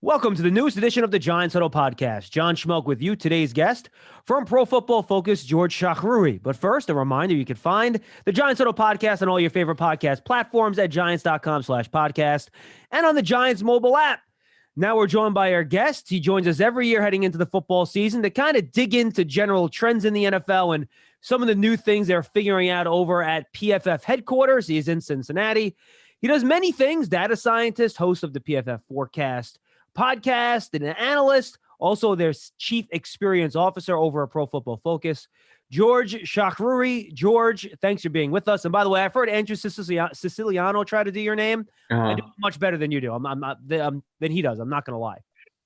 Welcome to the newest edition of the Giants Huddle Podcast. John Schmeelk with you, today's guest from Pro Football Focus, George Chahrouri. But first, a reminder, you can find the Giants Huddle Podcast on all your favorite podcast platforms at giants.com/podcast and on the Giants mobile app. Now we're joined by our guest. He joins us every year heading into the football season to kind of dig into general trends in the NFL and some of the new things they're figuring out over at PFF headquarters. He's in Cincinnati. He does many things: data scientist, host of the PFF Forecast podcast, and an analyst. Also, there's chief experience officer over at Pro Football Focus, George Chahrouri. George, thanks for being with us. And by the way, I've heard Andrew Siciliano try to do your name. I do it much better than you do. I'm not than he does. I'm not going to lie.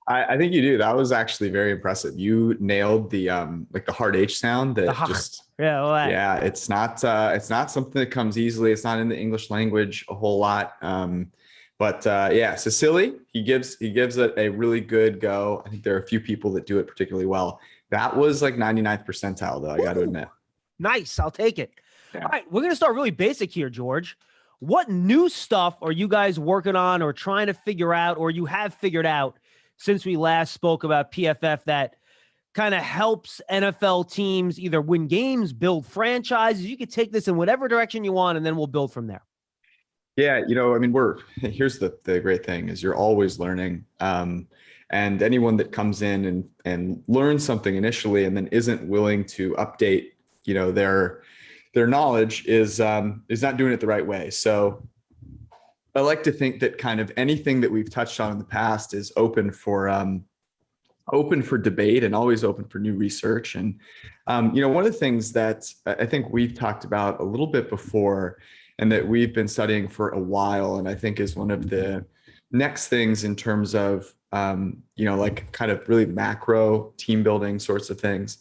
I think you do. That was actually very impressive. You nailed the like the hard H sound. That it's not something that comes easily. It's not in the English language a whole lot. But Sicily, he gives it a really good go. I think there are a few people that do it particularly well. That was like 99th percentile, though, I got to admit. Nice. I'll take it. Yeah. All right, we're going to start really basic here, George. What new stuff are you guys working on or trying to figure out, or you have figured out since we last spoke about PFF, that kind of helps NFL teams either win games, build franchises? You could take this in whatever direction you want, and then we'll build from there. Yeah, here's the great thing is you're always learning. And anyone that comes in and learns something initially and then isn't willing to update, their knowledge is not doing it the right way. So I like to think that kind of anything that we've touched on in the past is open for debate and always open for new research. And, one of the things that I think we've talked about a little bit before and that we've been studying for a while, and I think is one of the next things in terms of, like kind of really macro team building sorts of things,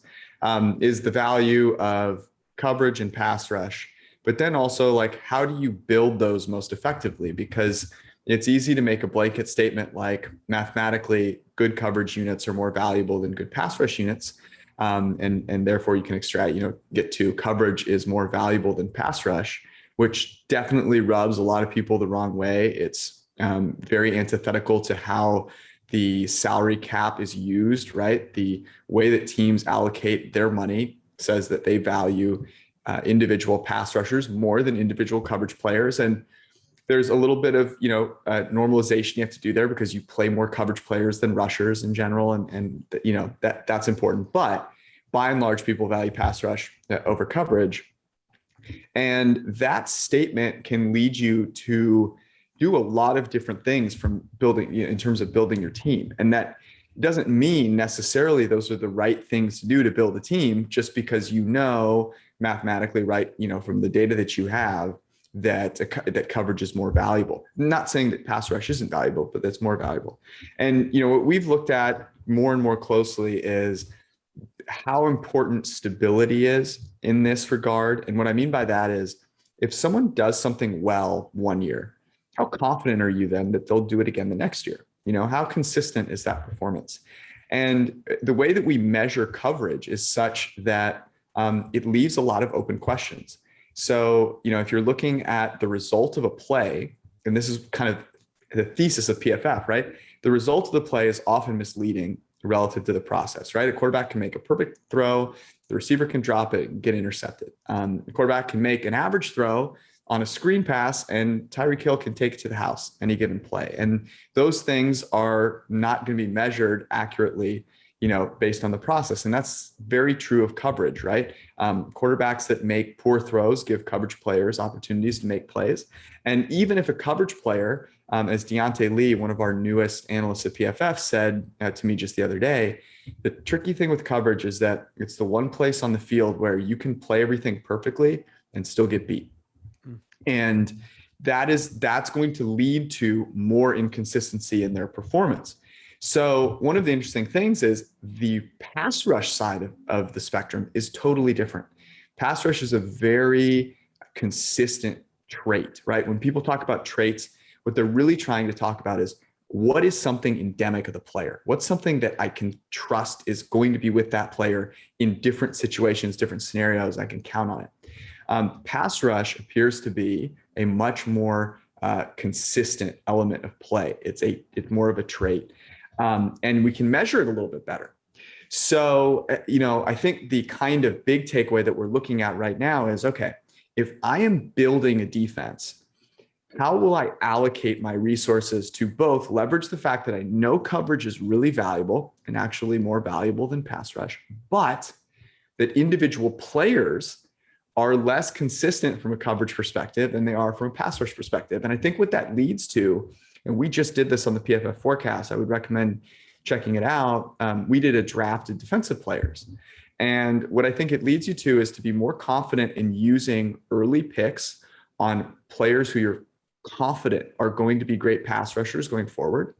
is the value of coverage and pass rush. But then also, like, how do you build those most effectively? Because it's easy to make a blanket statement like mathematically good coverage units are more valuable than good pass rush units. And therefore you can extract, get to coverage is more valuable than pass rush, which definitely rubs a lot of people the wrong way. It's very antithetical to how the salary cap is used, right? The way that teams allocate their money says that they value individual pass rushers more than individual coverage players. And there's a little bit of, normalization you have to do there because you play more coverage players than rushers in general. And that's important. But by and large, people value pass rush over coverage. And that statement can lead you to do a lot of different things from building, in terms of building your team. And that doesn't mean necessarily those are the right things to do to build a team, just because mathematically, right, from the data that you have, that coverage is more valuable. I'm not saying that pass rush isn't valuable, but that's more valuable. And what we've looked at more and more closely is how important stability is in this regard. And what I mean by that is, if someone does something well one year, how confident are you then that they'll do it again the next year? How consistent is that performance? And the way that we measure coverage is such that it leaves a lot of open questions. So, if you're looking at the result of a play, and this is kind of the thesis of PFF, right? The result of the play is often misleading relative to the process, right? A quarterback can make a perfect throw, the receiver can drop it and get intercepted. The quarterback can make an average throw on a screen pass and Tyreek Hill can take it to the house any given play. And those things are not going to be measured accurately, based on the process. And that's very true of coverage, right? Quarterbacks that make poor throws give coverage players opportunities to make plays. And even if a coverage player, as Deontay Lee, one of our newest analysts at PFF, said to me just the other day, the tricky thing with coverage is that it's the one place on the field where you can play everything perfectly and still get beat. And that's going to lead to more inconsistency in their performance. So one of the interesting things is the pass rush side of the spectrum is totally different. Pass rush is a very consistent trait, right? When people talk about traits, what they're really trying to talk about is, what is something endemic of the player? What's something that I can trust is going to be with that player in different situations, different scenarios? I can count on it. Pass rush appears to be a much more consistent element of play. It's more of a trait. and we can measure it a little bit better. So, I think the kind of big takeaway that we're looking at right now is, okay, if I am building a defense, how will I allocate my resources to both leverage the fact that I know coverage is really valuable and actually more valuable than pass rush, but that individual players are less consistent from a coverage perspective than they are from a pass rush perspective. And I think what that leads to, and we just did this on the PFF Forecast, I would recommend checking it out. We did a draft of defensive players. And what I think it leads you to is to be more confident in using early picks on players who you're confident are going to be great pass rushers going forward,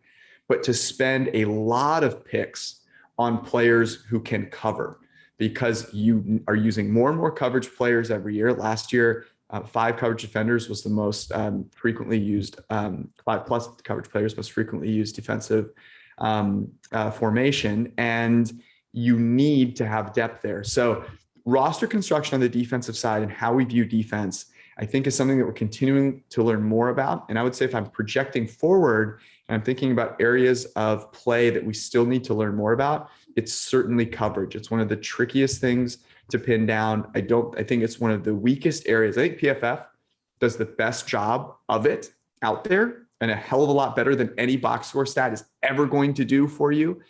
but to spend a lot of picks on players who can cover, because you are using more and more coverage players every year. Last year, 5 coverage defenders was the most frequently used, 5+ coverage players most frequently used defensive formation, and you need to have depth there. So roster construction on the defensive side and how we view defense, I think, is something that we're continuing to learn more about. And I would say if I'm projecting forward and I'm thinking about areas of play that we still need to learn more about, it's certainly coverage. It's one of the trickiest things to pin down. I think it's one of the weakest areas. I think PFF does the best job of it out there, and a hell of a lot better than any box score stat is ever going to do for you.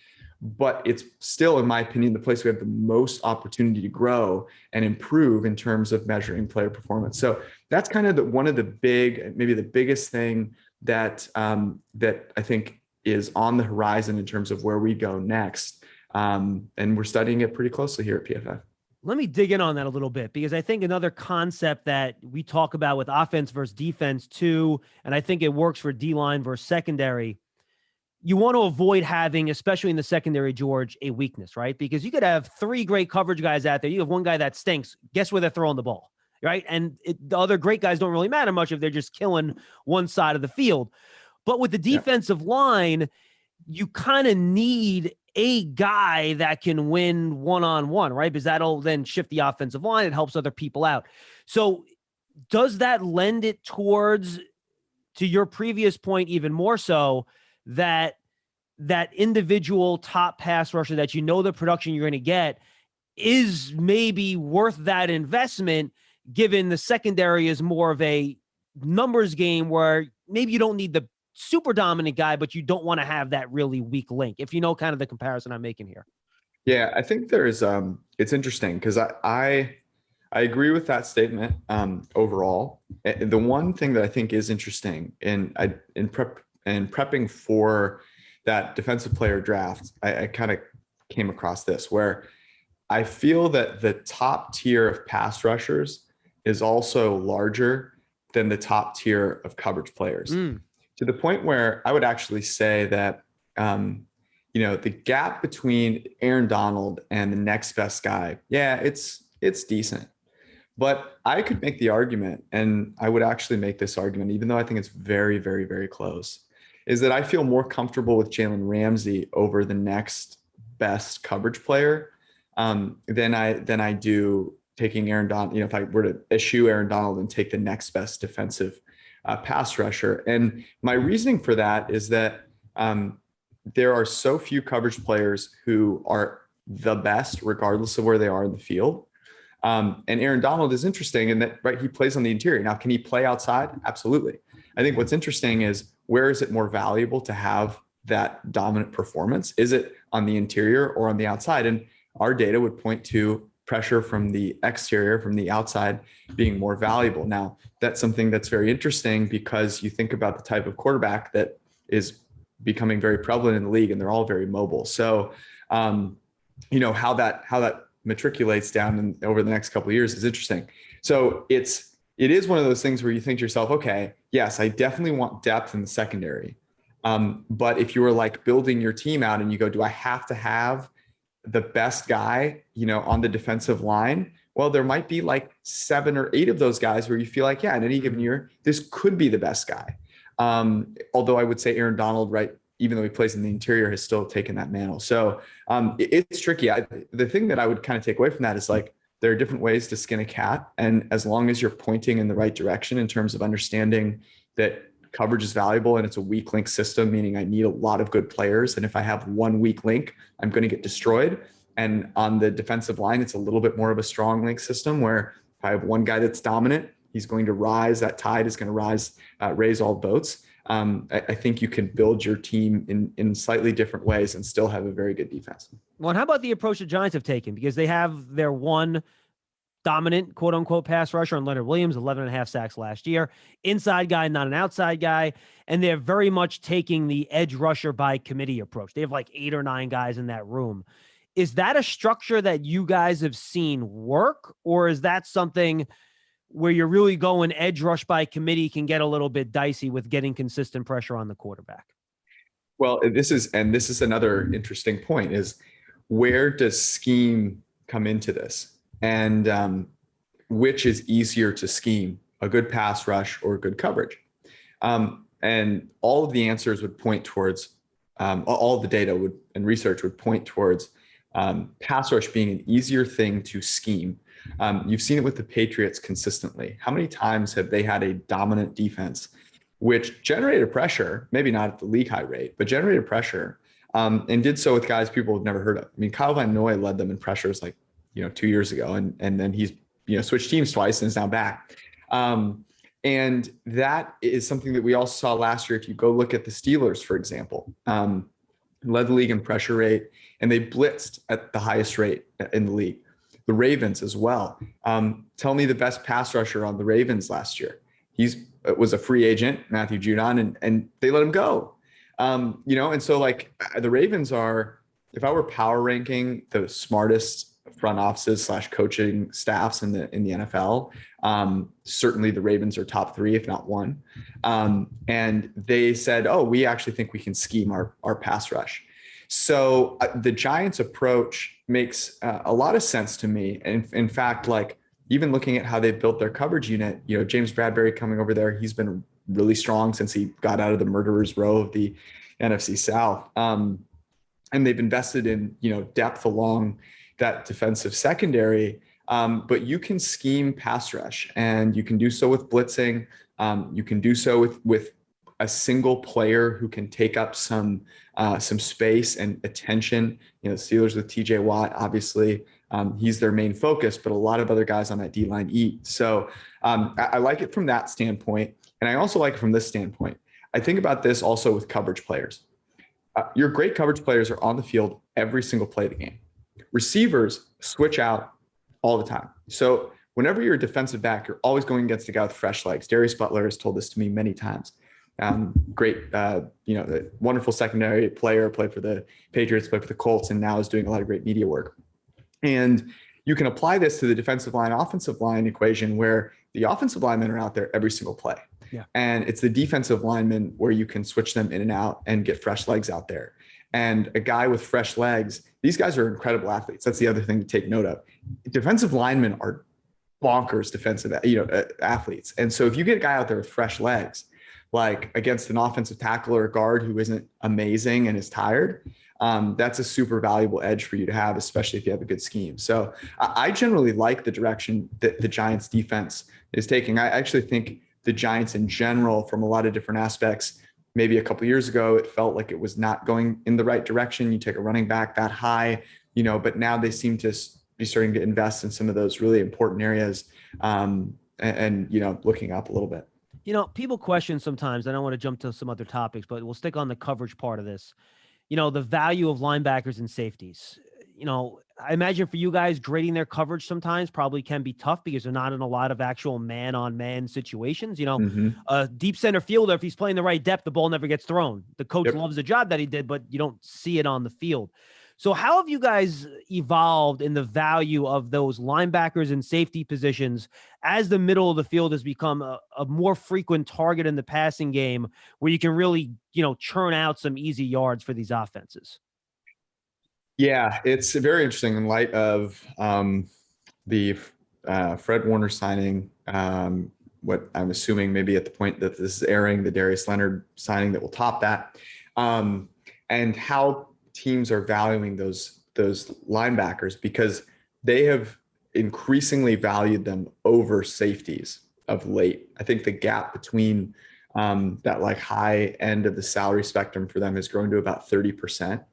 But it's still, in my opinion, the place we have the most opportunity to grow and improve in terms of measuring player performance. So that's kind of one of the big, maybe the biggest thing that that I think is on the horizon in terms of where we go next. And we're studying it pretty closely here at PFF. Let me dig in on that a little bit, because I think another concept that we talk about with offense versus defense too, and I think it works for D-line versus secondary, you want to avoid having, especially in the secondary, George, a weakness, right? Because you could have 3 great coverage guys out there. You have one guy that stinks. Guess where they're throwing the ball, right? And the other great guys don't really matter much if they're just killing one side of the field. But with the defensive line, you kind of need a guy that can win one-on-one, right? Because that'll then shift the offensive line. It helps other people out. So does that lend it towards, to your previous point, even more so, that individual top pass rusher that you know the production you're going to get is maybe worth that investment, given the secondary is more of a numbers game where maybe you don't need the super dominant guy, but you don't want to have that really weak link, if you know kind of the comparison I'm making here. Yeah, I think there's it's interesting because I agree with that statement overall. The one thing that I think is interesting in prepping for that defensive player draft, I kind of came across this, where I feel that the top tier of pass rushers is also larger than the top tier of coverage players. To the point where I would actually say that, the gap between Aaron Donald and the next best guy, it's decent. But I could make the argument, and I would actually make this argument, even though I think it's very, very, very close, is that I feel more comfortable with Jalen Ramsey over the next best coverage player than I do taking Aaron Donald. If I were to eschew Aaron Donald and take the next best defensive pass rusher. And my reasoning for that is that there are so few coverage players who are the best, regardless of where they are in the field. And Aaron Donald is interesting in that, right, he plays on the interior. Now, can he play outside? Absolutely. I think what's interesting is, where is it more valuable to have that dominant performance? Is it on the interior or on the outside? And our data would point to pressure from the exterior, from the outside, being more valuable. Now, that's something that's very interesting, because you think about the type of quarterback that is becoming very prevalent in the league, and they're all very mobile. So, how that matriculates down over the next couple of years is interesting. So it is one of those things where you think to yourself, okay, yes, I definitely want depth in the secondary. But if you were like building your team out and you go, do I have to have the best guy, on the defensive line? Well, there might be like 7 or 8 of those guys where you feel like, in any given year, this could be the best guy. Although I would say Aaron Donald, right, even though he plays in the interior, has still taken that mantle. So it's tricky. The thing that I would kind of take away from that is, like, there are different ways to skin a cat. And as long as you're pointing in the right direction in terms of understanding that coverage is valuable and it's a weak link system, meaning I need a lot of good players. And if I have one weak link, I'm going to get destroyed. And on the defensive line, it's a little bit more of a strong link system where if I have one guy that's dominant, he's going to rise. That tide is going to raise all boats. I think you can build your team in slightly different ways and still have a very good defense. Well, and how about the approach the Giants have taken? Because they have their one dominant, quote unquote, pass rusher on Leonard Williams, 11.5 sacks last year. Inside guy, not an outside guy. And they're very much taking the edge rusher by committee approach. They have like 8 or 9 guys in that room. Is that a structure that you guys have seen work? Or is that something where you're really going edge rush by committee can get a little bit dicey with getting consistent pressure on the quarterback? Well, this is another interesting point is where does scheme come into this? And which is easier to scheme, a good pass rush or good coverage? And all of the answers would point towards, all of the data and research would point towards pass rush being an easier thing to scheme. You've seen it with the Patriots consistently. How many times have they had a dominant defense, which generated pressure, maybe not at the league high rate, but generated pressure, and did so with guys people have never heard of? I mean, Kyle Van Noy led them in pressures like 2 years ago, and then he's switched teams twice and is now back. And that is something that we also saw last year. If you go look at the Steelers, for example, led the league in pressure rate, and they blitzed at the highest rate in the league. The Ravens as well. Tell me the best pass rusher on the Ravens last year. Was a free agent, Matthew Judon, and they let him go. And so like the Ravens are, if I were power ranking the smartest front offices / coaching staffs in the NFL, certainly the Ravens are top 3, if not 1. And they said, oh, we actually think we can scheme our pass rush. So the Giants approach makes a lot of sense to me. And in fact, like even looking at how they've built their coverage unit, James Bradbury coming over there, he's been really strong since he got out of the murderer's row of the NFC South. And they've invested in, depth along that defensive secondary. But you can scheme pass rush, and you can do so with blitzing. You can do so with a single player who can take up some space and attention. The Steelers with TJ Watt, obviously, he's their main focus, but a lot of other guys on that D-line eat. So I like it from that standpoint. And I also like it from this standpoint. I think about this also with coverage players. Your great coverage players are on the field every single play of the game. Receivers switch out all the time. So whenever you're a defensive back, you're always going against a guy with fresh legs. Darius Butler has told this to me many times. Great, wonderful secondary player, played for the Patriots, played for the Colts, and now is doing a lot of great media work. And you can apply this to the defensive line, offensive line equation where the offensive linemen are out there every single play. Yeah. And it's the defensive linemen where you can switch them in and out and get fresh legs out there. And a guy with fresh legs, these guys are incredible athletes. That's the other thing to take note of. Defensive linemen are bonkers defensive, athletes. And so if you get a guy out there with fresh legs, like against an offensive tackle or a guard who isn't amazing and is tired, that's a super valuable edge for you to have, especially if you have a good scheme. So I generally like the direction that the Giants defense is taking. I actually think the Giants in general, from a lot of different aspects, maybe a couple of years ago, it felt like it was not going in the right direction. You take a running back that high, but now they seem to be starting to invest in some of those really important areas and looking up a little bit. People question sometimes, I don't want to jump to some other topics, but we'll stick on the coverage part of this. The value of linebackers and safeties. I imagine for you guys, grading their coverage sometimes probably can be tough because they're not in a lot of actual man-on-man situations. A deep center fielder, if he's playing the right depth, the ball never gets thrown. The coach loves the job that he did, but you don't see it on the field. So how have you guys evolved in the value of those linebackers and safety positions as the middle of the field has become a more frequent target in the passing game where you can really, churn out some easy yards for these offenses? Yeah, it's very interesting in light of the Fred Warner signing, what I'm assuming maybe at the point that this is airing, the Darius Leonard signing that will top that, and how teams are valuing those linebackers because they have increasingly valued them over safeties of late. I think the gap between That like high end of the salary spectrum for them has grown to about 30%.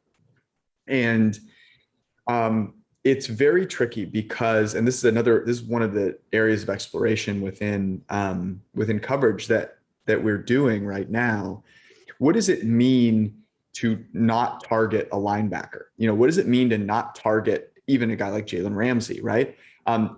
And it's very tricky because, and this is one of the areas of exploration within coverage that we're doing right now. What does it mean to not target a linebacker? What does it mean to not target even a guy like Jalen Ramsey, right?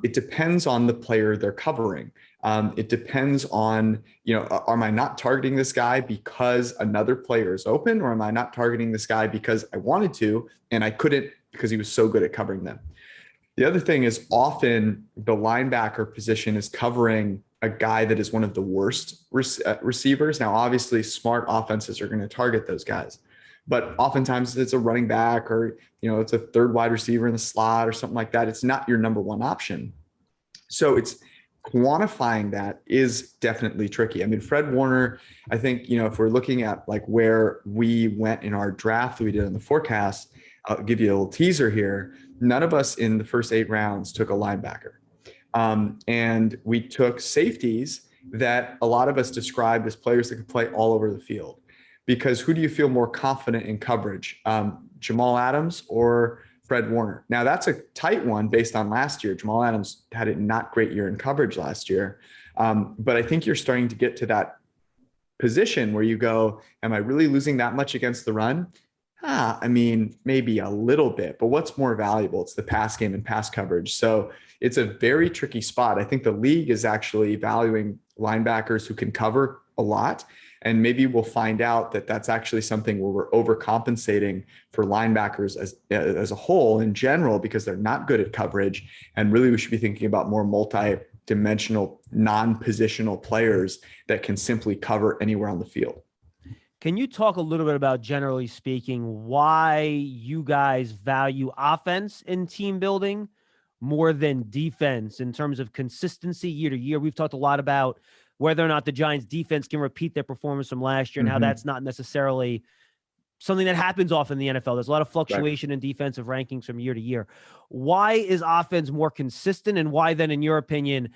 It depends on the player they're covering. It depends on, am I not targeting this guy because another player is open, or am I not targeting this guy because I wanted to and I couldn't because he was so good at covering them? The other thing is often the linebacker position is covering a guy that is one of the worst receivers. Now, obviously, smart offenses are going to target those guys, but oftentimes it's a running back, or it's a third wide receiver in the slot or something like that. It's not your number one option. So it's quantifying that is definitely tricky. I mean, Fred Warner, I think, if we're looking at like where we went in our draft that we did in the forecast, I'll give you a little teaser here. None of us in the first 8 rounds took a linebacker. And we took safeties that a lot of us described as players that could play all over the field. Because who do you feel more confident in coverage? Jamal Adams or Fred Warner? Now, that's a tight one based on last year. Jamal Adams had a not great year in coverage last year. But I think you're starting to get to that position where you go, am I really losing that much against the run? I mean, maybe a little bit, but what's more valuable? It's the pass game and pass coverage. So it's a very tricky spot. I think the league is actually valuing linebackers who can cover a lot. And maybe we'll find out that that's actually something where we're overcompensating for linebackers as a whole in general, because they're not good at coverage. And really, we should be thinking about more multi-dimensional, non-positional players that can simply cover anywhere on the field. Can you talk a little bit about, generally speaking, why you guys value offense in team building more than defense in terms of consistency year to year? We've talked a lot about whether or not the Giants defense can repeat their performance from last year and how that's not necessarily something that happens often in the NFL. There's a lot of fluctuation in defensive rankings from year to year. Why is offense more consistent, and why then, in your opinion,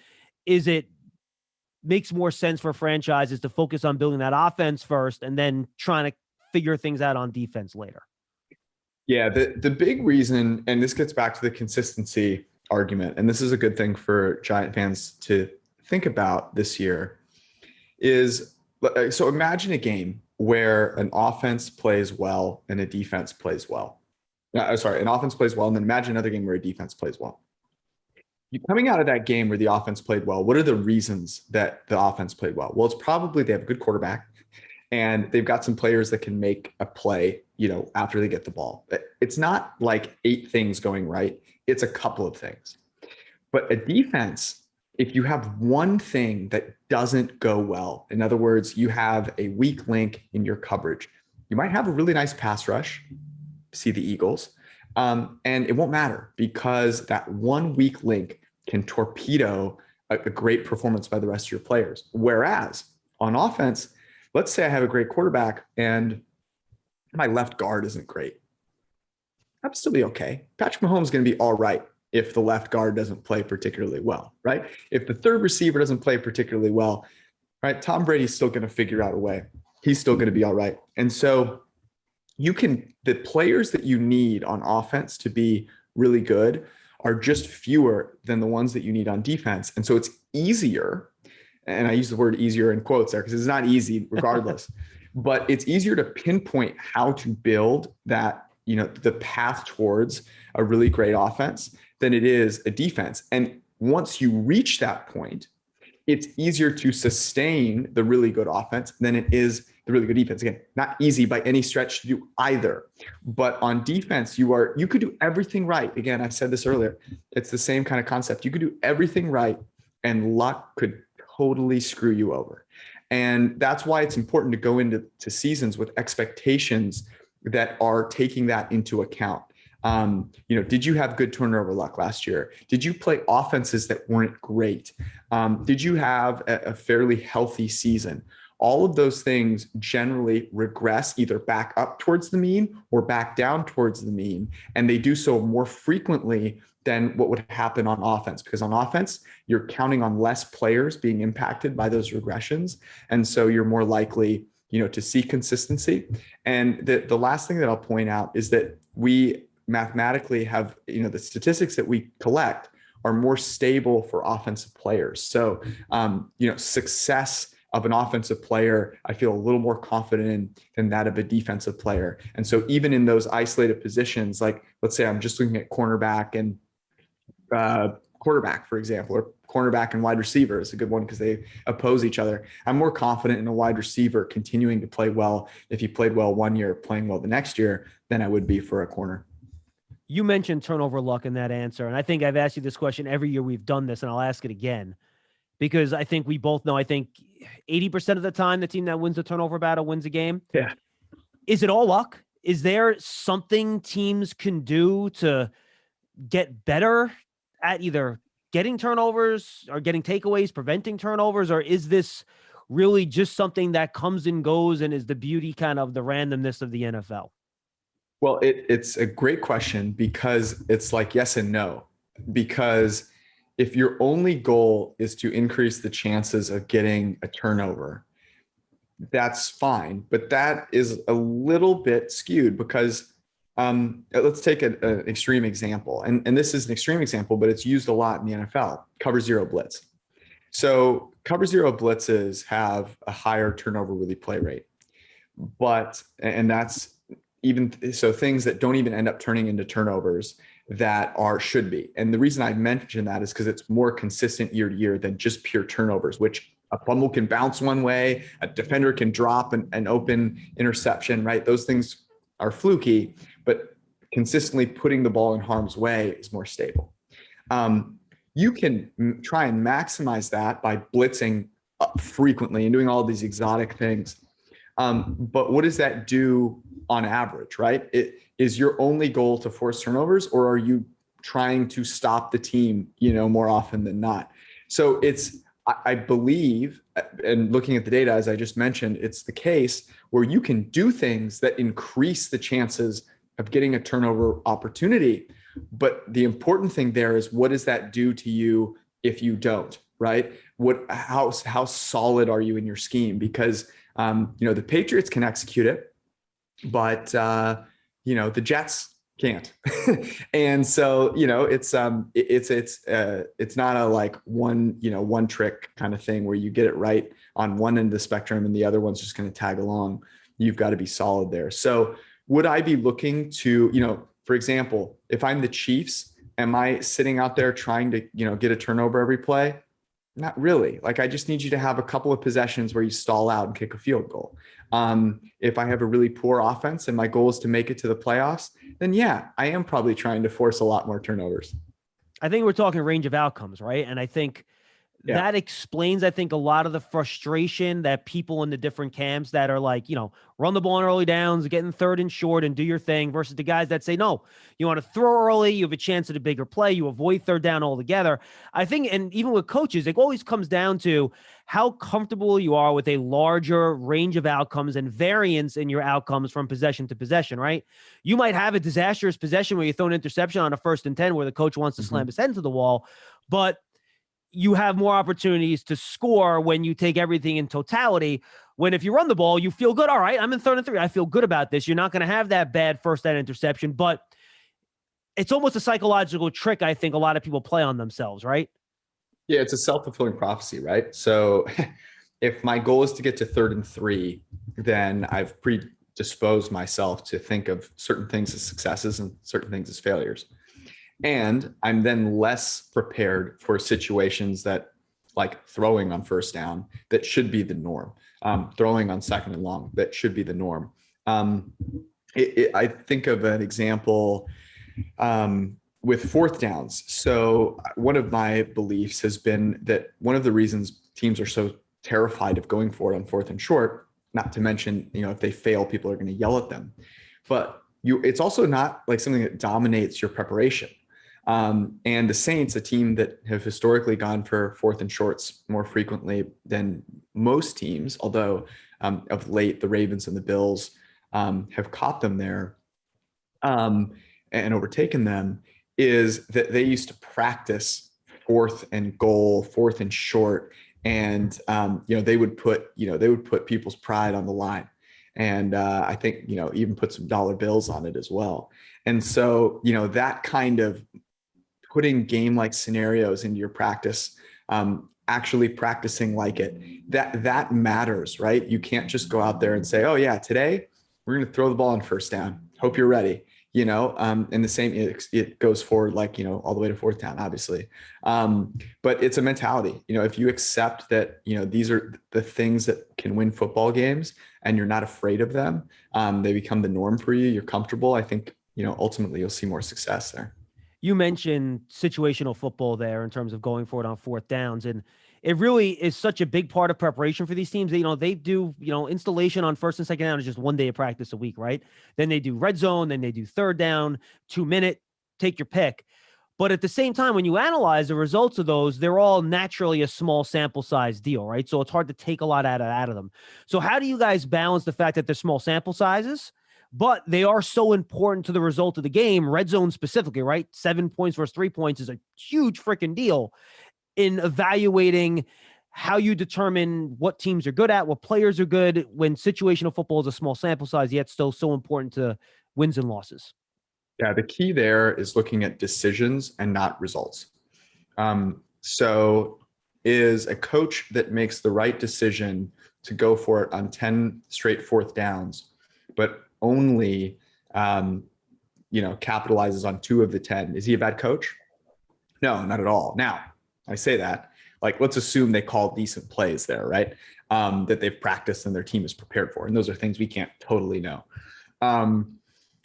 is it makes more sense for franchises to focus on building that offense first and then trying to figure things out on defense later? Yeah, the big reason, and this gets back to the consistency argument, and this is a good thing for Giant fans to think about this year, is so imagine a game where an offense plays well and a defense plays well. An offense plays well, and then imagine another game where a defense plays well. You're coming out of that game where the offense played well. What are the reasons that the offense played well? Well, it's probably they have a good quarterback and they've got some players that can make a play, after they get the ball. It's not like 8 things going right. It's a couple of things. But a defense, if you have one thing that doesn't go well, in other words, you have a weak link in your coverage, you might have a really nice pass rush, see the Eagles, and it won't matter because that one weak link can torpedo a great performance by the rest of your players. Whereas on offense, let's say I have a great quarterback and my left guard isn't great. I'd still be okay. Patrick Mahomes is going to be all right if the left guard doesn't play particularly well, right? If the third receiver doesn't play particularly well, right? Tom Brady's still going to figure out a way. He's still going to be all right. And so the players that you need on offense to be really good are just fewer than the ones that you need on defense. And so it's easier, and I use the word easier in quotes there because it's not easy regardless, but it's easier to pinpoint how to build that, the path towards a really great offense than it is a defense. And once you reach that point, it's easier to sustain the really good offense than it is the really good defense. Again, not easy by any stretch to do either. But on defense, you could do everything right. Again, I said this earlier. It's the same kind of concept. You could do everything right and luck could totally screw you over. And that's why it's important to go into seasons with expectations that are taking that into account. Did you have good turnover luck last year? Did you play offenses that weren't great? Did you have a fairly healthy season? all of those things generally regress either back up towards the mean or back down towards the mean. And they do so more frequently than what would happen on offense, because on offense, you're counting on less players being impacted by those regressions. And so you're more likely, to see consistency. And the last thing that I'll point out is that we mathematically have, the statistics that we collect are more stable for offensive players. So, success of an offensive player, I feel a little more confident in than that of a defensive player. And so even in those isolated positions, like let's say I'm just looking at cornerback and quarterback, for example, or cornerback and wide receiver is a good one because they oppose each other. I'm more confident in a wide receiver continuing to play well if he played well one year, playing well the next year, than I would be for a corner. You mentioned turnover luck in that answer. And I think I've asked you this question every year we've done this, and I'll ask it again, because I think we both know, 80% of the time the team that wins the turnover battle wins a game. Yeah. Is it all luck? Is there something teams can do to get better at either getting turnovers or getting takeaways, preventing turnovers? Or is this really just something that comes and goes and is the beauty kind of the randomness of the NFL? Well, it's a great question because it's like yes and no. Because if your only goal is to increase the chances of getting a turnover, that's fine. But that is a little bit skewed because let's take an extreme example. And this is an extreme example, but it's used a lot in the NFL, cover zero blitz. So cover zero blitzes have a higher turnover worthy play rate. And that's even so things that don't even end up turning into turnovers that should be. And the reason I mention that is because it's more consistent year to year than just pure turnovers, which a fumble can bounce one way, a defender can drop an open interception, right? Those things are fluky, but consistently putting the ball in harm's way is more stable. You can try and maximize that by blitzing frequently and doing all these exotic things. But what does that do on average, right? Is your only goal to force turnovers, or are you trying to stop the team, more often than not? So I believe, and looking at the data, as I just mentioned, it's the case where you can do things that increase the chances of getting a turnover opportunity. But the important thing there is, what does that do to you if you don't, right? How solid are you in your scheme? Because, the Patriots can execute it, but, the Jets can't. And so, it's not a like one trick kind of thing where you get it right on one end of the spectrum and the other one's just going to tag along. You've got to be solid there. So would I be looking to, for example, if I'm the Chiefs, am I sitting out there trying to, get a turnover every play? Not really. Like, I just need you to have a couple of possessions where you stall out and kick a field goal. If I have a really poor offense and my goal is to make it to the playoffs, then yeah, I am probably trying to force a lot more turnovers. I think we're talking range of outcomes, right? And I think that explains, a lot of the frustration that people in the different camps that are like, run the ball in early downs, get in third and short and do your thing, versus the guys that say, no, you want to throw early, you have a chance at a bigger play, you avoid third down altogether. I think, and even with coaches, it always comes down to how comfortable you are with a larger range of outcomes and variance in your outcomes from possession to possession, right? You might have a disastrous possession where you throw an interception on a 1st and 10 where the coach wants to slam his head into the wall, but you have more opportunities to score when you take everything in totality. When if you run the ball, you feel good. All right, I'm in 3rd and 3. I feel good about this. You're not going to have that bad first down interception, but it's almost a psychological trick I think a lot of people play on themselves, right? Yeah, it's a self-fulfilling prophecy, right? So if my goal is to get to 3rd and 3, then I've predisposed myself to think of certain things as successes and certain things as failures. And I'm then less prepared for situations that, like throwing on 1st down, that should be the norm. Throwing on 2nd and long, that should be the norm. I think of an example with 4th downs. So one of my beliefs has been that one of the reasons teams are so terrified of going for it on 4th and short, not to mention, if they fail, people are going to yell at them. But it's also not like something that dominates your preparation. And the Saints, a team that have historically gone for fourth and shorts more frequently than most teams, although of late the Ravens and the Bills have caught them there and overtaken them, is that they used to practice fourth and goal, fourth and short, and they would put people's pride on the line, and I think even put some dollar bills on it as well. And so that kind of putting game-like scenarios into your practice, actually practicing like it, that matters, right? You can't just go out there and say, oh yeah, today we're going to throw the ball on first down. Hope you're ready. And the same, it goes forward, all the way to fourth down, obviously. But it's a mentality, if you accept that, these are the things that can win football games and you're not afraid of them, they become the norm for you. You're comfortable. I think, ultimately you'll see more success there. You mentioned situational football there in terms of going for it on fourth downs. And it really is such a big part of preparation for these teams. They do, installation on first and second down is just one day of practice a week, right? Then they do red zone, then they do third down, 2-minute, take your pick. But at the same time, when you analyze the results of those, they're all naturally a small sample size deal, right? So it's hard to take a lot out of them. So how do you guys balance the fact that they're small sample sizes, but they are so important to the result of the game, red zone specifically, right? 7 points versus 3 points is a huge freaking deal in evaluating how you determine what teams are good at, what players are good, when situational football is a small sample size, yet still so important to wins and losses. Yeah, the key there is looking at decisions and not results. So is a coach that makes the right decision to go for it on 10 straight fourth downs, but only capitalizes on 2 of the 10. Is he a bad coach? No, not at all. Now, I say that, let's assume they call decent plays there, right? That they've practiced and their team is prepared for. And those are things we can't totally know.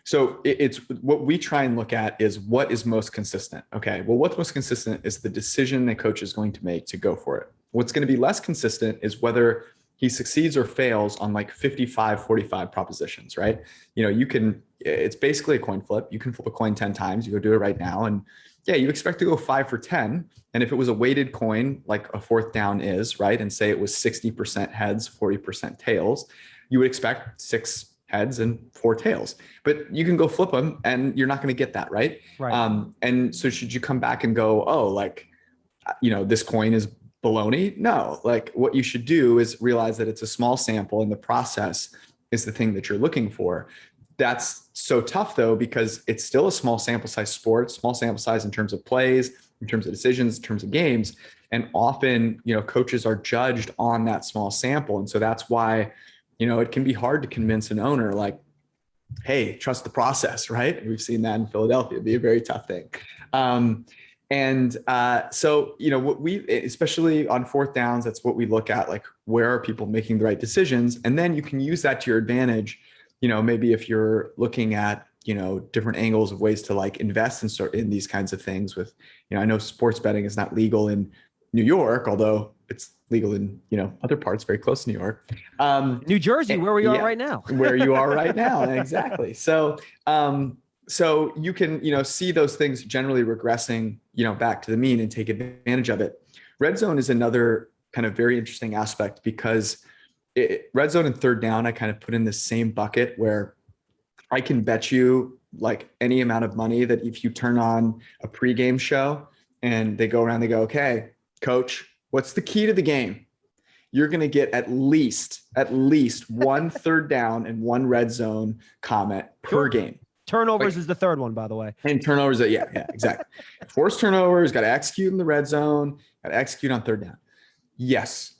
So it's what we try and look at is what is most consistent. Okay, well, what's most consistent is the decision the coach is going to make to go for it. What's going to be less consistent is whether he succeeds or fails on 55, 45 propositions, right? It's basically a coin flip. You can flip a coin 10 times. You go do it right now. And yeah, you expect to go 5 for 10. And if it was a weighted coin, like a fourth down is, right? And say it was 60% heads, 40% tails, you would expect 6 heads and 4 tails, but you can go flip them and you're not going to get that, right? Right. And so should you come back and go, oh, this coin is baloney? No, what you should do is realize that it's a small sample and the process is the thing that you're looking for. That's so tough though, because it's still a small sample size sport, small sample size in terms of plays, in terms of decisions, in terms of games. And often, coaches are judged on that small sample. And so that's why, it can be hard to convince an owner hey, trust the process, right? We've seen that in Philadelphia. It'd be a very tough thing. So, what especially on fourth downs, that's what we look at, where are people making the right decisions? And then you can use that to your advantage. Maybe if you're looking at, different angles of ways to invest in these kinds of things with, I know sports betting is not legal in New York, although it's legal in, other parts very close to New York. New Jersey, where we are right now. Where you are right now. Exactly. So you can, see those things generally regressing, back to the mean and take advantage of it. Red zone is another kind of very interesting aspect because red zone and third down, I kind of put in the same bucket where I can bet you any amount of money that if you turn on a pregame show and they go around, they go, okay, coach, what's the key to the game? You're going to get at least 1 third down and 1 red zone comment per game. Turnovers is the third one, by the way. And turnovers, yeah, exactly. Forced turnovers, got to execute in the red zone, got to execute on third down. Yes.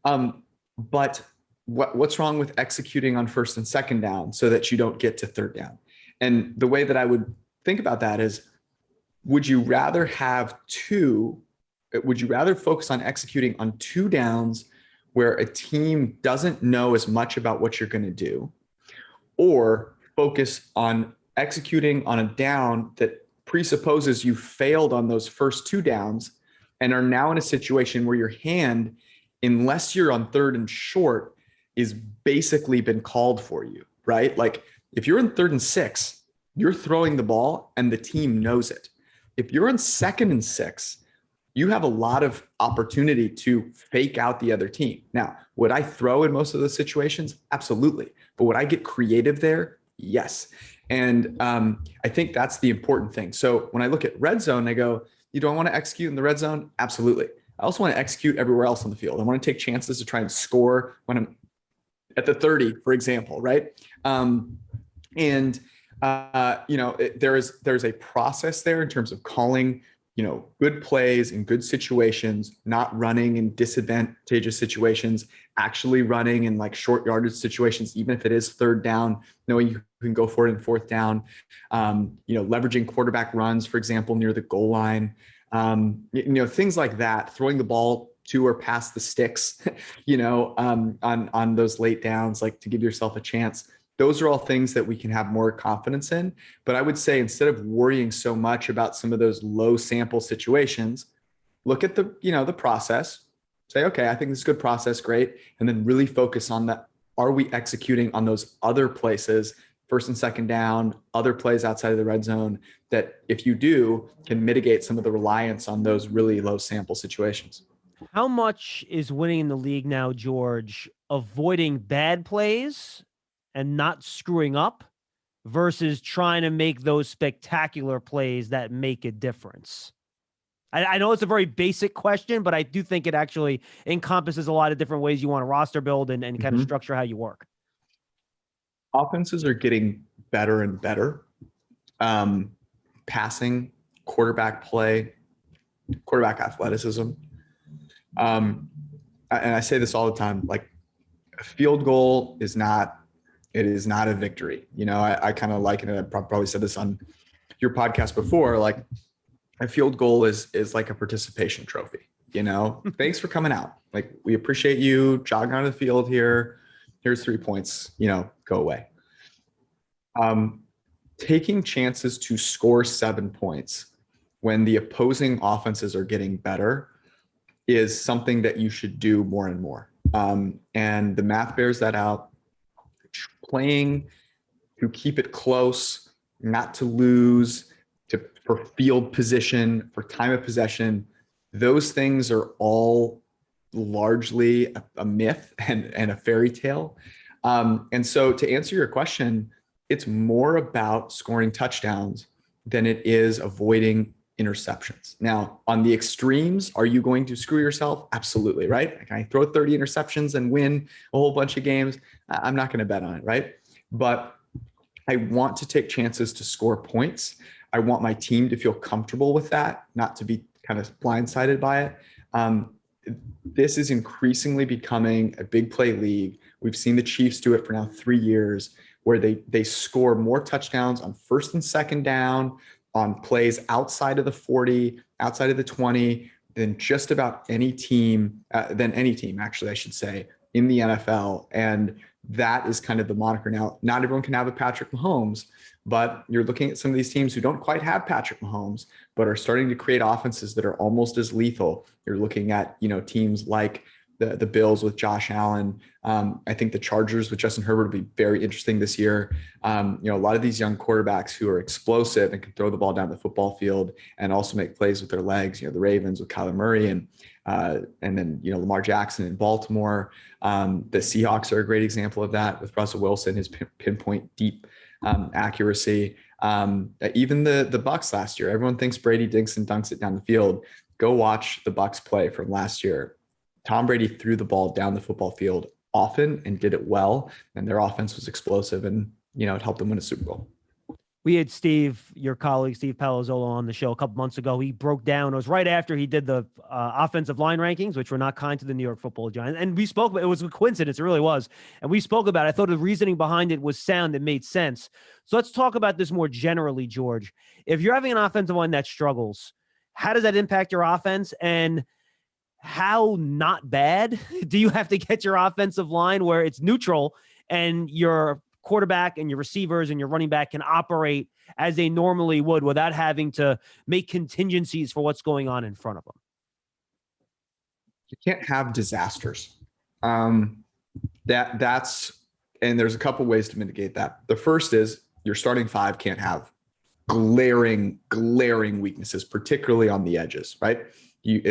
But what's wrong with executing on first and second down so that you don't get to third down? And the way that I would think about that is, would you rather focus on executing on 2 downs where a team doesn't know as much about what you're going to do, or focus on executing on a down that presupposes you failed on those first 2 downs and are now in a situation where your hand, unless you're on third and short, is basically been called for you, right? If you're in 3rd and 6, you're throwing the ball and the team knows it. If you're on 2nd and 6, you have a lot of opportunity to fake out the other team. Now, would I throw in most of those situations? Absolutely. But would I get creative there? Yes. And I think that's the important thing. So when I look at red zone, I go, do I want to execute in the red zone? Absolutely. I also want to execute everywhere else on the field. I want to take chances to try and score when I'm at the 30, for example, right? There's a process there in terms of calling, good plays in good situations, not running in disadvantageous situations, actually running in like short yardage situations, even if it is 3rd down, knowing you can go for it in 4th down, leveraging quarterback runs, for example, near the goal line, things like that, throwing the ball to or past the sticks, on those late downs, like to give yourself a chance. Those are all things that we can have more confidence in. But I would say instead of worrying so much about some of those low sample situations, look at the process, say, okay, I think this is a good process, great. And then really focus on that. Are we executing on those other places, 1st and 2nd down, other plays outside of the red zone that if you do can mitigate some of the reliance on those really low sample situations? How much is winning in the league now, George, avoiding bad plays and not screwing up versus trying to make those spectacular plays that make a difference? I know it's a very basic question, but I do think it actually encompasses a lot of different ways you want to roster build and kind of structure how you work. Offenses are getting better and better. Passing, quarterback play, quarterback athleticism. And I say this all the time, like a field goal is not a victory. I kind of liken it. I probably said this on your podcast before, like a field goal is like a participation trophy, thanks for coming out. Like, we appreciate you jogging onto the field here. Here's 3 points, go away. Taking chances to score 7 points when the opposing offenses are getting better is something that you should do more and more. And the math bears that out. Playing to keep it close, not to lose, for field position, for time of possession, those things are all largely a myth and a fairy tale. And so to answer your question, it's more about scoring touchdowns than it is avoiding interceptions. Now, on the extremes, are you going to screw yourself? Absolutely, right? Can I throw 30 interceptions and win a whole bunch of games? I'm not going to bet on it, right? But I want to take chances to score points. I want my team to feel comfortable with that, not to be kind of blindsided by it. This is increasingly becoming a big play league. We've seen the Chiefs do it for now 3 years, where they score more touchdowns on 1st and 2nd down, on plays outside of the 40, outside of the 20, than just about any team, actually, I should say, in the NFL. And that is kind of the moniker now. Not everyone can have a Patrick Mahomes, but you're looking at some of these teams who don't quite have Patrick Mahomes, but are starting to create offenses that are almost as lethal. You're looking at, teams like the Bills with Josh Allen. I think the Chargers with Justin Herbert will be very interesting this year. A lot of these young quarterbacks who are explosive and can throw the ball down the football field and also make plays with their legs. The Ravens with Kyler Murray and then Lamar Jackson in Baltimore. The Seahawks are a great example of that with Russell Wilson, his pinpoint deep accuracy. Even the Bucs last year, everyone thinks Brady dinks and dunks it down the field. Go watch the Bucs play from last year. Tom Brady threw the ball down the football field often and did it well, and their offense was explosive, and it helped them win a Super Bowl. We had Steve, your colleague, Steve Palazzolo, on the show a couple months ago. He broke down, it was right after he did the offensive line rankings, which were not kind to the New York Football Giants. And we spoke, it was a coincidence, it really was. And we spoke about it. I thought the reasoning behind it was sound, it made sense. So let's talk about this more generally, George. If you're having an offensive line that struggles, how does that impact your offense? And how not bad do you have to get your offensive line where it's neutral and your quarterback and your receivers and your running back can operate as they normally would without having to make contingencies for what's going on in front of them? You can't have disasters. That's and there's a couple ways to mitigate that. The first is your starting 5 can't have glaring weaknesses, particularly on the edges, right? You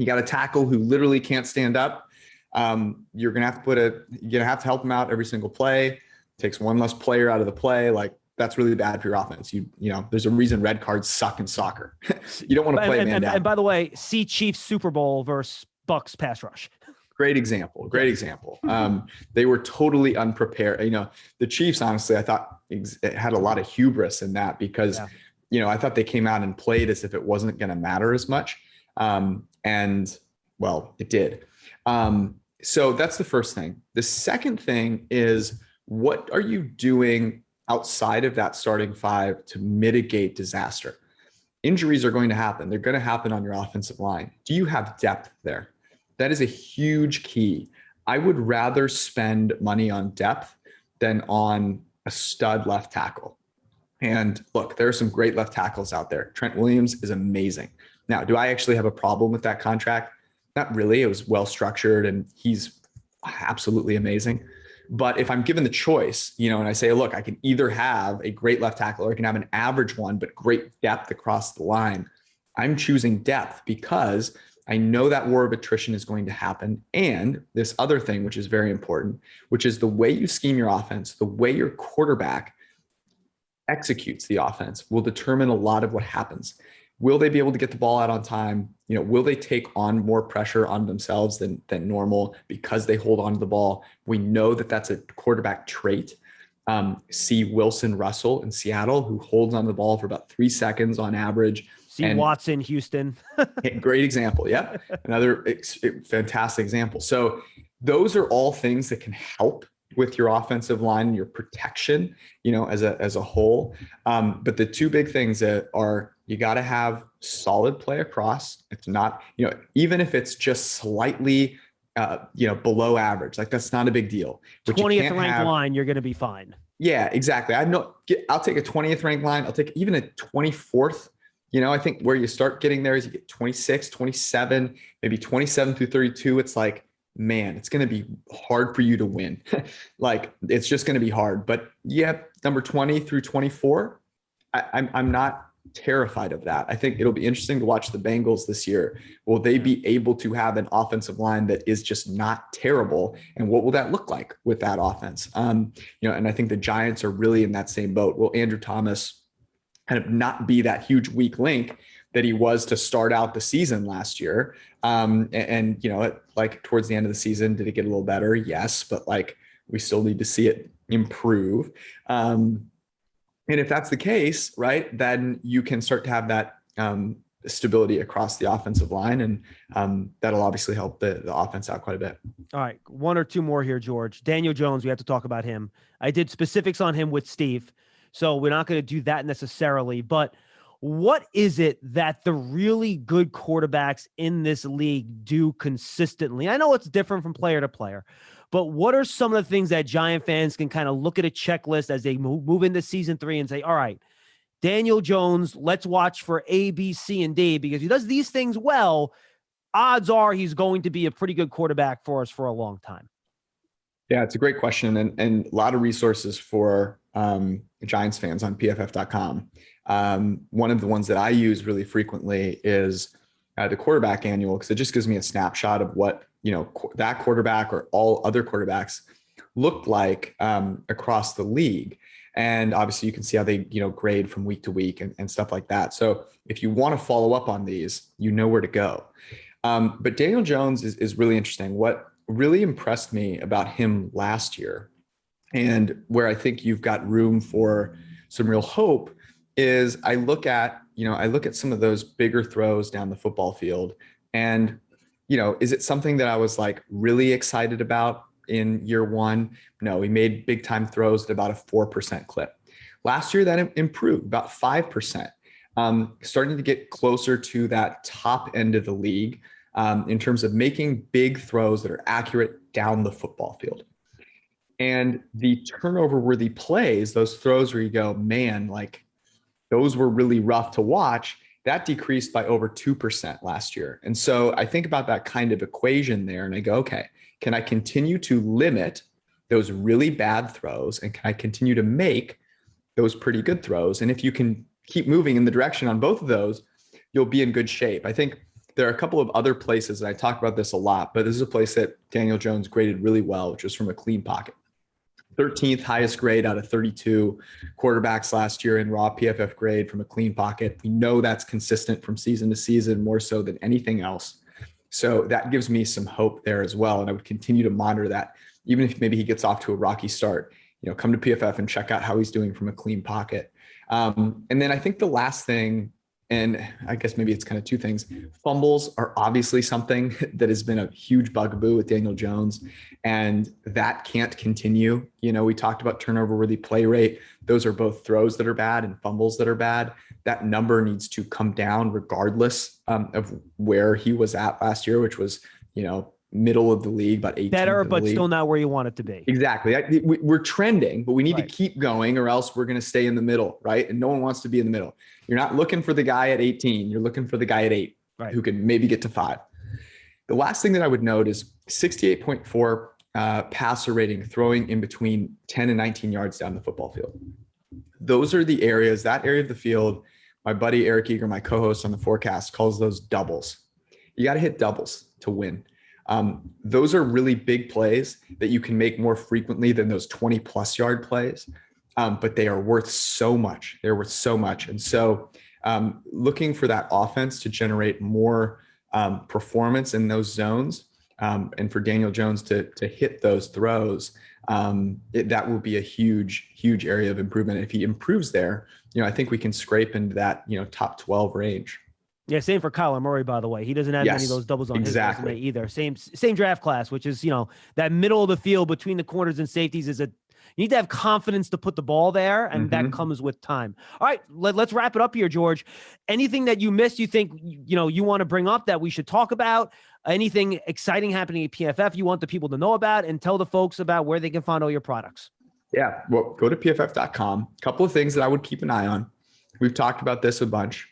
got a tackle who literally can't stand up. You're going to have to help him out every single play. Takes one less player out of the play. Like, that's really bad for your offense. You know, there's a reason red cards suck in soccer. You don't want to play man down. And by the way, see Chiefs Super Bowl versus Bucks pass rush. Great example. They were totally unprepared. You know, the Chiefs, honestly, I thought it had a lot of hubris in that because, you know, I thought they came out and played as if it wasn't going to matter as much. And well, it did. So that's the first thing. The second thing is, what are you doing outside of that starting five to mitigate disaster? Injuries are going to happen. They're going to happen on your offensive line. Do you have depth there? That is a huge key. I would rather spend money on depth than on a stud left tackle. And look, there are some great left tackles out there. Trent Williams is amazing. Now, do I actually have a problem with that contract? Not really. It was well structured and he's absolutely amazing. But if I'm given the choice, you know, and I say, look, I can either have a great left tackle or I can have an average one, but great depth across the line, I'm choosing depth because I know that war of attrition is going to happen. And this other thing, which is very important, which is the way you scheme your offense, the way your quarterback executes the offense will determine a lot of what happens. Will they be able to get the ball out on time? You know, will they take on more pressure on themselves than normal because they hold on to the ball? We know that that's a quarterback trait. See Wilson Russell in Seattle, who holds on the ball for about 3 seconds on average. See Watson, Houston. Great example. Yeah. Another fantastic example. So those are all things that can help with your offensive line, your protection, you know, as a whole. But the two big things that are, you got to have solid play across. It's not, you know, even if it's just slightly, you know, below average, like that's not a big deal. 20th ranked line, you're going to be fine. Yeah, exactly. I'll take a 20th ranked line. I'll take even a 24th. You know, I think where you start getting there is you get 26, 27, maybe 27 through 32. It's like, man, it's going to be hard for you to win. Like, it's just going to be hard. But yeah, number 20 through 24, I'm not terrified of that. I think it'll be interesting to watch the Bengals this year. Will they be able to have an offensive line that is just not terrible? And what will that look like with that offense? You know, and I think the Giants are really in that same boat. Will Andrew Thomas kind of not be that huge weak link that he was to start out the season last year? And you know, like towards the end of the season, did it get a little better? Yes, but like we still need to see it improve. And if that's the case, right, then you can start to have that stability across the offensive line, and that'll obviously help the offense out quite a bit. All right, one or two more here, George. Daniel Jones, we have to talk about him. I did specifics on him with Steve, so we're not going to do that necessarily, but what is it that the really good quarterbacks in this league do consistently? I know it's different from player to player, but what are some of the things that Giant fans can kind of look at a checklist as they move into season 3 and say, all right, Daniel Jones, let's watch for A, B, C, and D, because he does these things well. Odds are he's going to be a pretty good quarterback for us for a long time. Yeah, it's a great question, and a lot of resources for Giants fans on PFF.com. One of the ones that I use really frequently is the quarterback annual, because it just gives me a snapshot of what, you know, that quarterback or all other quarterbacks look like across the league. And obviously you can see how they, you know, grade from week to week and stuff like that. So if you want to follow up on these, you know where to go. But Daniel Jones is really interesting. What really impressed me about him last year, and where I think you've got room for some real hope, is I look at some of those bigger throws down the football field, and, you know, is it something that I was like really excited about in year one? No, he made big time throws at about a 4% clip. Last year that improved about 5%, starting to get closer to that top end of the league in terms of making big throws that are accurate down the football field. And the turnover worthy plays, those throws where you go, man, like those were really rough to watch, that decreased by over 2% last year. And so I think about that kind of equation there and I go, okay, can I continue to limit those really bad throws? And can I continue to make those pretty good throws. And if you can keep moving in the direction on both of those, you'll be in good shape. I think there are a couple of other places, and I talk about this a lot, but this is a place that Daniel Jones graded really well, which was from a clean pocket. 13th highest grade out of 32 quarterbacks last year in raw PFF grade from a clean pocket. We know that's consistent from season to season, more so than anything else. So that gives me some hope there as well. And I would continue to monitor that, even if maybe he gets off to a rocky start, come to PFF and check out how he's doing from a clean pocket. And then I think the last thing, and I guess maybe it's kind of two things. Fumbles are obviously something that has been a huge bugaboo with Daniel Jones, and that can't continue. We talked about turnover-worthy play rate. Those are both throws that are bad and fumbles that are bad. That number needs to come down regardless of where he was at last year, which was, middle of the league, about 18th. Better, but still not where you want it to be. Exactly. We're trending, but we need to keep going, or else we're going to stay in the middle, right? And no one wants to be in the middle. You're not looking for the guy at 18. You're looking for the guy at 8, who can maybe get to 5. The last thing that I would note is 68.4 passer rating, throwing in between 10 and 19 yards down the football field. Those are the areas, that area of the field, my buddy Eric Eager, my co-host on the forecast, calls those doubles. You got to hit doubles to win. Those are really big plays that you can make more frequently than those 20+ yard plays. But they are worth so much. They're worth so much. And so looking for that offense to generate more performance in those zones, and for Daniel Jones to hit those throws, that will be a huge, huge area of improvement. If he improves there, I think we can scrape into that, top 12 range. Yeah, same for Kyler Murray, by the way. He doesn't have many of those doubles on his resume either. Same draft class, which is, that middle of the field between the corners and safeties is you need to have confidence to put the ball there, and that comes with time. All right, let's wrap it up here, George. Anything that you missed, you think, you want to bring up that we should talk about? Anything exciting happening at PFF you want the people to know about, and tell the folks about where they can find all your products? Yeah, well, go to pff.com. A couple of things that I would keep an eye on. We've talked about this a bunch.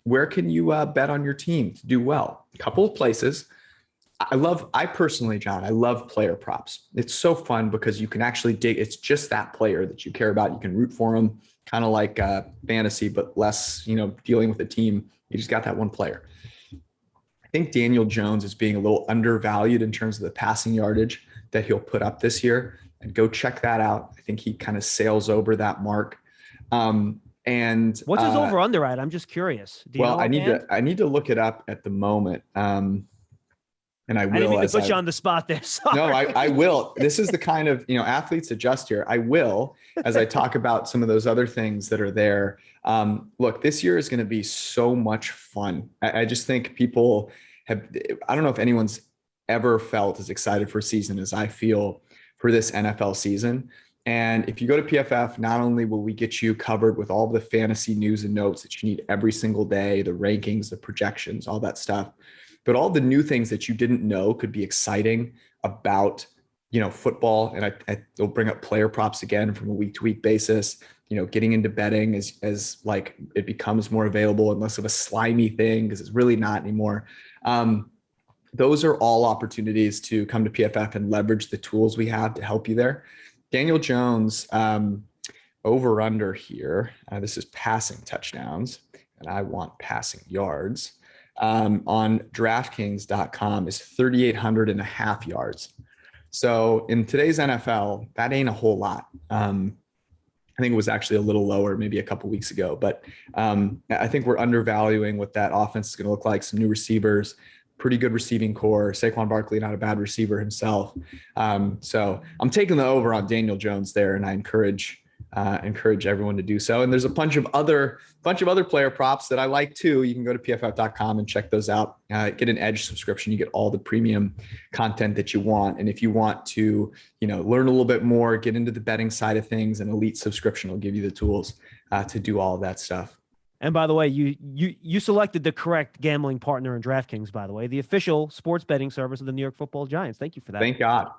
Where can you bet on your team to do well? A couple of places. I personally, John, I love player props. It's so fun because you can actually dig. It's just that player that you care about. You can root for them, kind of like fantasy, but less, dealing with a team. You just got that one player. I think Daniel Jones is being a little undervalued in terms of the passing yardage that he'll put up this year. And go check that out. I think he kind of sails over that mark. And what's his over under at? I'm just curious. I need to look it up at the moment. And I will. I didn't mean to put you on the spot there. Sorry. No, I will. This is the kind of, athletes adjust here. I will, as I talk about some of those other things that are there. Look, this year is going to be so much fun. I just think people I don't know if anyone's ever felt as excited for a season as I feel for this NFL season. And if you go to PFF, not only will we get you covered with all the fantasy news and notes that you need every single day, the rankings, the projections, all that stuff, but all the new things that you didn't know could be exciting about, football. And they'll bring up player props again from a week-to-week basis, getting into betting as like it becomes more available and less of a slimy thing, because it's really not anymore. Those are all opportunities to come to PFF and leverage the tools we have to help you there. Daniel Jones, over under here. This is passing touchdowns, and I want passing yards. On DraftKings.com is 3,800.5 yards. So in today's NFL, that ain't a whole lot. I think it was actually a little lower maybe a couple weeks ago, but I think we're undervaluing what that offense is going to look like. Some new receivers, pretty good receiving core. Saquon Barkley, not a bad receiver himself. So I'm taking the over on Daniel Jones there, and I encourage everyone to do so. And there's a bunch of other player props that I like too. You can go to pff.com and check those out. Get an Edge subscription. You get all the premium content that you want. And if you want to, learn a little bit more, get into the betting side of things, an Elite subscription will give you the tools to do all of that stuff. And by the way, you selected the correct gambling partner in DraftKings, by the way, the official sports betting service of the New York Football Giants. Thank you for that. Thank God.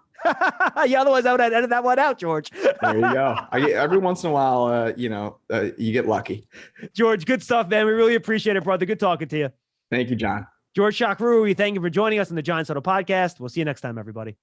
Yeah, otherwise I would have edited that one out, George. There you go. Every once in a while, you get lucky. George, good stuff, man. We really appreciate it, brother. Good talking to you. Thank you, John. George Chahrouri, thank you for joining us on the Giants Huddle podcast. We'll see you next time, everybody.